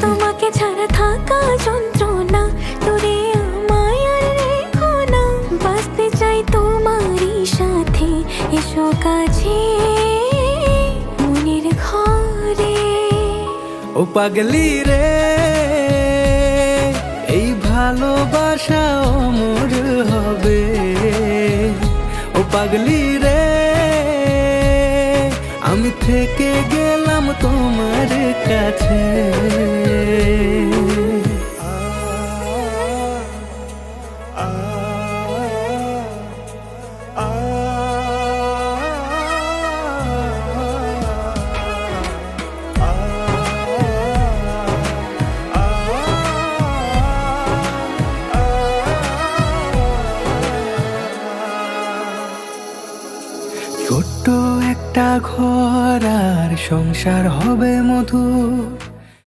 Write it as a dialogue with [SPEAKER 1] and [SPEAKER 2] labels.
[SPEAKER 1] তোমাকে ছাড়া থাকা যন্ত্রণা, দূরে আমায় আর রেখো না। বাঁচতে চাই তোমারই সাথে, এসো কাছে মনের ঘরে।
[SPEAKER 2] ও পাগলি রে, এই ভালোবাসা অমর হবে। ও পাগলি রে, আমি থেকে গেলাম তোমার কাছে। ছোট্ট একটা ঘর আর সংসার হবে মধুর,